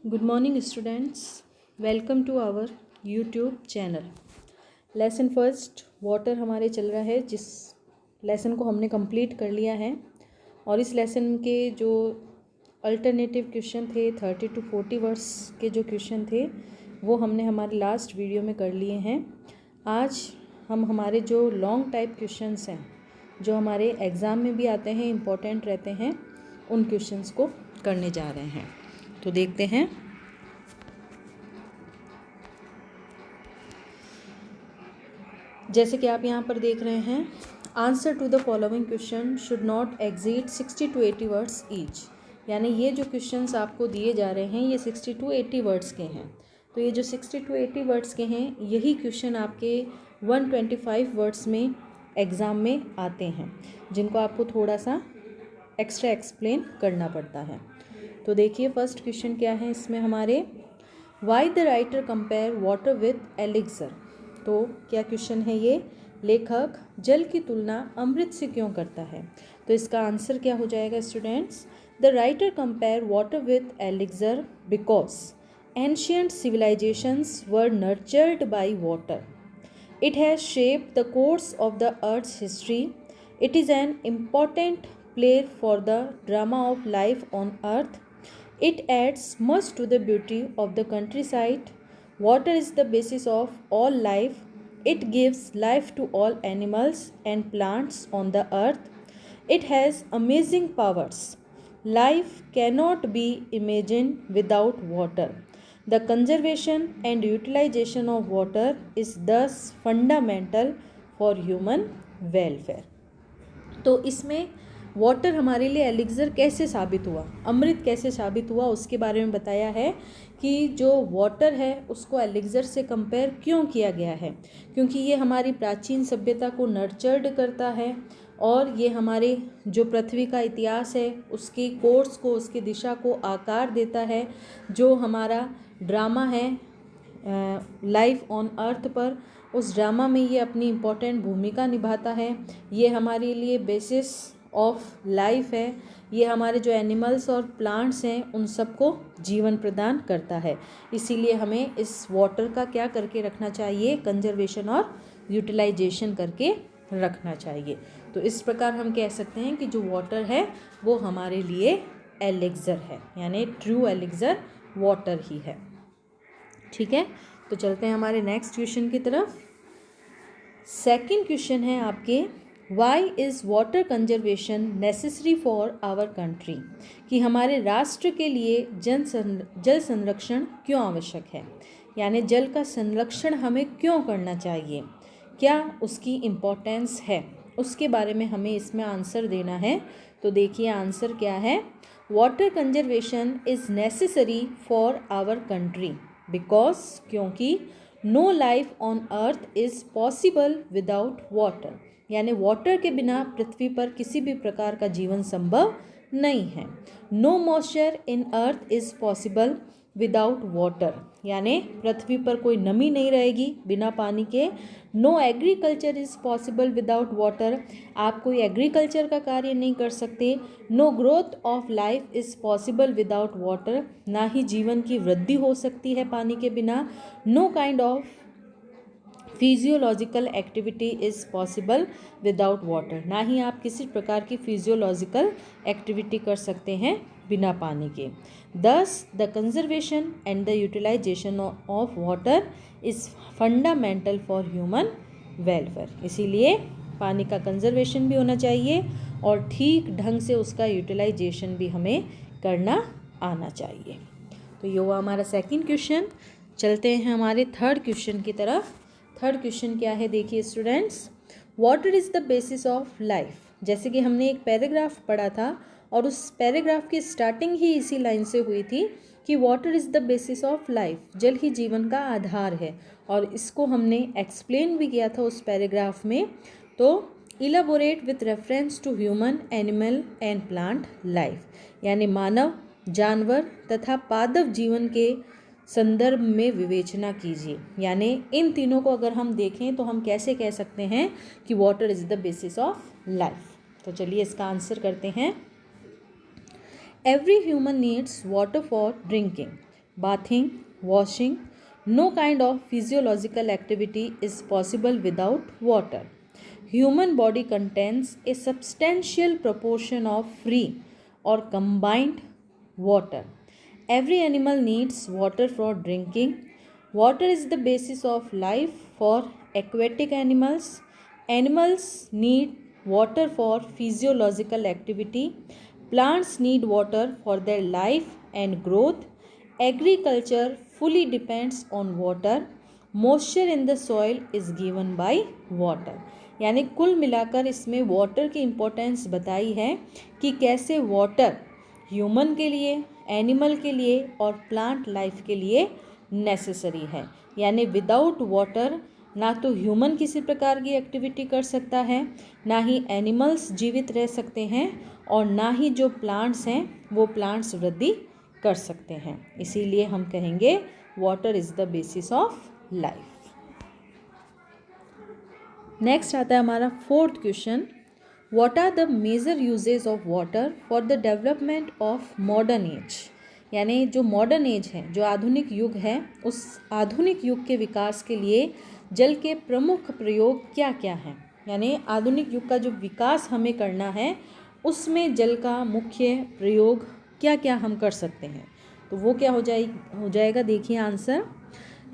Good morning students, welcome to our YouTube channel. Lesson first water हमारे चल रहा है, जिस लेसन को हमने कंप्लीट कर लिया है। और इस लेसन के जो अल्टरनेटिव क्वेश्चन थे 30 to 40 वर्ड्स के जो क्वेश्चन थे वो हमने हमारे लास्ट वीडियो में कर लिए हैं। आज हम हमारे जो लॉन्ग टाइप क्वेश्चंस हैं जो हमारे एग्ज़ाम में भी आते हैं, इम्पोर्टेंट रहते हैं, उन क्वेश्चंस को करने जा रहे हैं। तो देखते हैं। जैसे कि आप यहाँ पर देख रहे हैं, answer to the following question should not exceed 60 to 80 words each. यानी ये जो क्वेश्चंस आपको दिए जा रहे हैं ये 60 to 80 वर्ड्स के हैं। तो ये जो 60 to 80 वर्ड्स के हैं यही क्वेश्चन आपके 125 वर्ड्स में एग्ज़ाम में आते हैं, जिनको आपको थोड़ा सा एक्स्ट्रा एक्सप्लेन करना पड़ता है। तो देखिए फर्स्ट क्वेश्चन क्या है इसमें हमारे, why the writer compare water with elixir. तो क्या क्वेश्चन है ये, लेखक जल की तुलना अमृत से क्यों करता है। तो इसका आंसर क्या हो जाएगा students, the writer compare water with elixir because ancient civilisations were nurtured by water. It has shaped the course of the earth's history. It is an important player for the drama of life on earth. It adds much to the beauty of the countryside. Water is the basis of all life. It gives life to all animals and plants on the earth. It has amazing powers. Life cannot be imagined without water. The conservation and utilization of water is thus fundamental for human welfare. तो इसमें water हमारे लिए elixir कैसे साबित हुआ, अमृत कैसे साबित हुआ, उसके बारे में बताया है कि जो वाटर है उसको एलिक्सर से कंपेयर क्यों किया गया है, क्योंकि ये हमारी प्राचीन सभ्यता को नर्चर्ड करता है और ये हमारे जो पृथ्वी का इतिहास है उसकी कोर्स को, उसकी दिशा को आकार देता है। जो हमारा ड्रामा है लाइफ ऑन अर्थ पर, उस ड्रामा में ये अपनी इम्पोर्टेंट भूमिका निभाता है। ये हमारे लिए बेसिस ऑफ लाइफ है। ये हमारे जो एनिमल्स और प्लांट्स हैं उन सबको जीवन प्रदान करता है। इसीलिए हमें इस वाटर का क्या करके रखना चाहिए, कंजर्वेशन और यूटिलाइजेशन करके रखना चाहिए। तो इस प्रकार हम कह सकते हैं कि जो वाटर है वो हमारे लिए एलिक्सर है, यानी ट्रू एलिक्सर वाटर ही है। ठीक है, तो चलते हैं हमारे नेक्स्ट क्वेश्चन की तरफ। सेकंड क्वेश्चन है आपके, why is water conservation necessary for our country. कि हमारे राष्ट्र के लिए जल संरक्षण क्यों आवश्यक है, यानी जल का संरक्षण हमें क्यों करना चाहिए, क्या उसकी इम्पोर्टेंस है, उसके बारे में हमें इसमें आंसर देना है। तो देखिए आंसर क्या है, water conservation is necessary for our country because, क्योंकि no life on earth is possible without water. यानी वाटर के बिना पृथ्वी पर किसी भी प्रकार का जीवन संभव नहीं है। No moisture in earth is possible without water, यानी पृथ्वी पर कोई नमी नहीं रहेगी बिना पानी के। No agriculture is possible without water, आप कोई एग्रीकल्चर का कार्य नहीं कर सकते। No growth of life is possible without water, ना ही जीवन की वृद्धि हो सकती है पानी के बिना। Know kind of physiological activity is possible without water, ना ही आप किसी प्रकार की फिजियोलॉजिकल एक्टिविटी कर सकते हैं बिना पानी के। Thus the conservation and the utilization of water is fundamental for human welfare. इसीलिए पानी का कंजर्वेशन भी होना चाहिए और ठीक ढंग से उसका यूटिलाइजेशन भी हमें करना आना चाहिए। तो ये हुआ हमारा सेकंड क्वेश्चन। चलते हैं हमारे थर्ड क्वेश्चन की तरफ। थर्ड क्वेश्चन क्या है, देखिए students, water is the basis of life. जैसे कि हमने एक पैराग्राफ पढ़ा था और उस पैराग्राफ की स्टार्टिंग ही इसी लाइन से हुई थी कि water is the basis of life, जल ही जीवन का आधार है। और इसको हमने एक्सप्लेन भी किया था उस पैराग्राफ में। तो elaborate with reference to human, animal and plant life, यानी मानव, जानवर तथा पादप जीवन के संदर्भ में विवेचना कीजिए। यानी इन तीनों को अगर हम देखें तो हम कैसे कह सकते हैं कि water is the basis of life. तो चलिए इसका आंसर करते हैं। Every human needs water for drinking bathing, washing. No kind of physiological activity is possible without water. Human body contains a substantial proportion of free or combined water. Every animal needs water for drinking. Water is the basis of life for aquatic animals. Animals need water for physiological activity. Plants need water for their life and growth. Agriculture fully depends on water. Moisture in the soil is given by water. यानी कुल मिलाकर इसमें water की importance बताई है कि कैसे water human के लिए, एनिमल के लिए और प्लांट लाइफ के लिए नेसेसरी है। यानी विदाउट वाटर ना तो ह्यूमन किसी प्रकार की एक्टिविटी कर सकता है, ना ही एनिमल्स जीवित रह सकते हैं और ना ही जो प्लांट्स हैं वो प्लांट्स वृद्धि कर सकते हैं। इसीलिए हम कहेंगे water is the basis of life. Next आता है हमारा fourth question, what are the major uses of water for the development of modern age. यानी जो मॉडर्न एज है, जो आधुनिक युग है, उस आधुनिक युग के विकास के लिए जल के प्रमुख प्रयोग क्या क्या हैं। यानी आधुनिक युग का जो विकास हमें करना है उसमें जल का मुख्य प्रयोग क्या क्या हम कर सकते हैं। तो वो क्या हो जाएगा देखिए answer,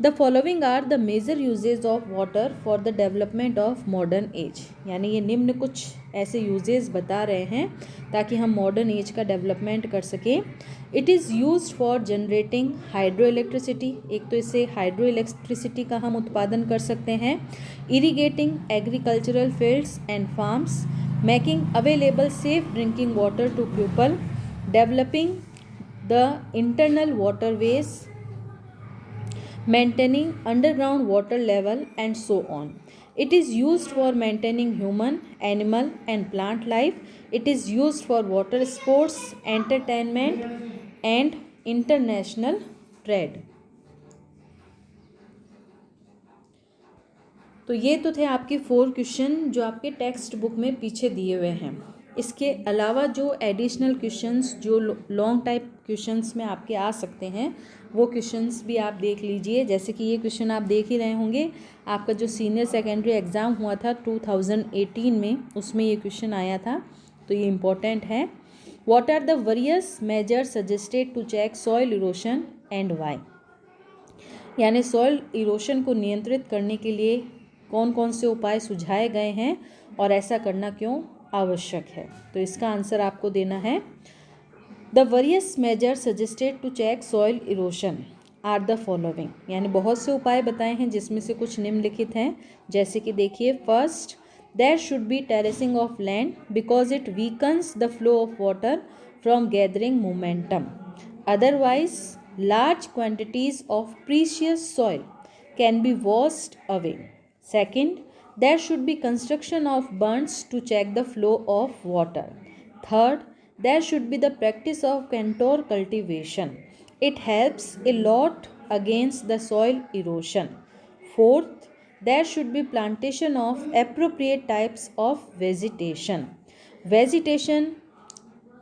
the following are the major uses of water for the development of modern age. यानी ये निम्न कुछ ऐसे यूजेज बता रहे हैं ताकि हम मॉडर्न एज का डेवलपमेंट कर सकें। It is use for generating hydro electricity, एक तो इससे हाइड्रो इलेक्ट्रिसिटी का हम उत्पादन कर सकते हैं। Irrigating agricultural fields and farms, making available safe drinking water to people, developing the internal waterways, maintaining underground water level and so on. It is used for maintaining human, animal and plant life. It is used for water sports, entertainment and international trade. तो ये तो थे आपके 4 question जो आपके text book में पीछे दिए हुए हैं। इसके अलावा जो एडिशनल क्वेश्चंस जो लॉन्ग टाइप क्वेश्चंस में आपके आ सकते हैं वो क्वेश्चंस भी आप देख लीजिए। जैसे कि ये क्वेश्चन आप देख ही रहे होंगे, आपका जो सीनियर सेकेंडरी एग्ज़ाम हुआ था 2018 में, उसमें ये क्वेश्चन आया था, तो ये इम्पोर्टेंट है। What are the various measures suggested to check soil erosion and why. यानी सॉइल इरोशन को नियंत्रित करने के लिए कौन कौन से उपाय सुझाए गए हैं और ऐसा करना क्यों आवश्यक है। तो इसका आंसर आपको देना है, the various major suggested to check soil erosion are the following. यानी बहुत से उपाय बताए हैं जिसमें से कुछ निम्नलिखित हैं। जैसे कि देखिए, first, there should be terracing of land because it weakens the flow of water from gathering momentum, otherwise large quantities of precious soil can be washed away. Second, there should be construction of bunds to check the flow of water. Third, there should be the practice of contour cultivation. It helps a lot against the soil erosion. Fourth, there should be plantation of appropriate types of vegetation. Vegetation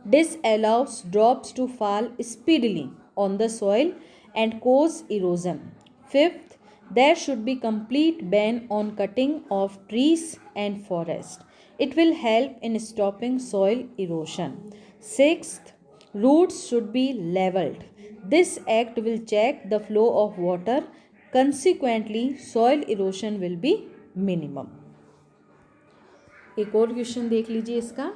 disallows drops to fall speedily on the soil and cause erosion. Fifth, there should be complete ban on cutting of trees and forest. It will help in stopping soil erosion. Sixth, roots should be leveled. This act will check the flow of water. Consequently, soil erosion will be minimum. एक और question देख लीजिए इसका,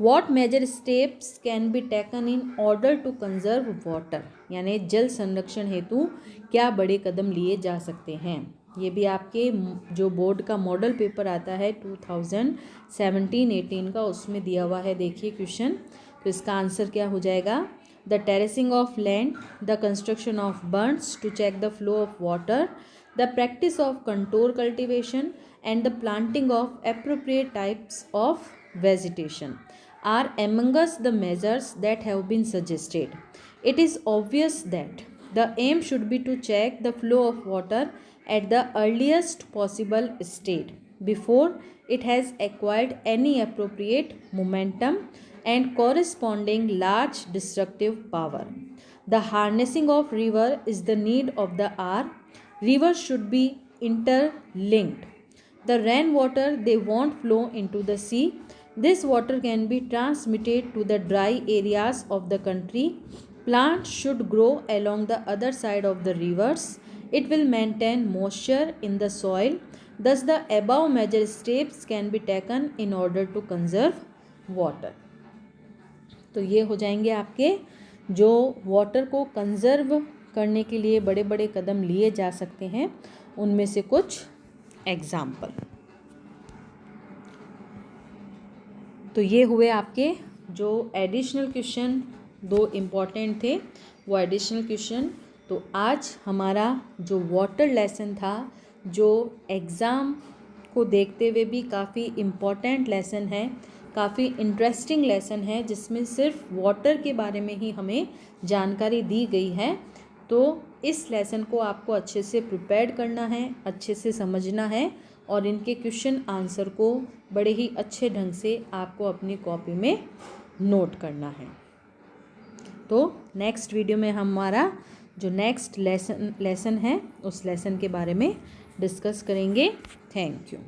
What major steps can be taken in order to conserve water। यानी जल संरक्षण हेतु क्या बड़े कदम लिए जा सकते हैं। ये भी आपके जो बोर्ड का मॉडल पेपर आता है 2017-18 का, उसमें दिया हुआ है। देखिए क्वेश्चन, तो इसका आंसर क्या हो जाएगा, the terracing of land, the construction of burns to check the flow of water, the practice of contour cultivation and the planting of appropriate types of vegetation are among us the measures that have been suggested. It is obvious that the aim should be to check the flow of water at the earliest possible state before it has acquired any appropriate momentum. and corresponding large destructive power. The harnessing of river is the need of the hour. Rivers should be interlinked. The rainwater they won't flow into the sea. This water can be transmitted to the dry areas of the country. Plants should grow along the other side of the rivers. It will maintain moisture in the soil. Thus the above measure steps can be taken in order to conserve water. तो ये हो जाएंगे आपके जो water को conserve करने के लिए बड़े बड़े कदम लिए जा सकते हैं उनमें से कुछ एग्जाम्पल। तो ये हुए आपके जो एडिशनल क्वेश्चन 2 इम्पॉर्टेंट थे वो एडिशनल क्वेश्चन। तो आज हमारा जो वाटर लेसन था जो एग्ज़ाम को देखते हुए भी काफ़ी इम्पॉर्टेंट लेसन है, काफ़ी इंटरेस्टिंग लेसन है, जिसमें सिर्फ वाटर के बारे में ही हमें जानकारी दी गई है। तो इस लेसन को आपको अच्छे से प्रिपेयर करना है, अच्छे से समझना है और इनके क्वेश्चन आंसर को बड़े ही अच्छे ढंग से आपको अपनी कॉपी में नोट करना है। तो नेक्स्ट वीडियो में हमारा जो नेक्स्ट लेसन है उस लेसन के बारे में डिस्कस करेंगे। Thank you.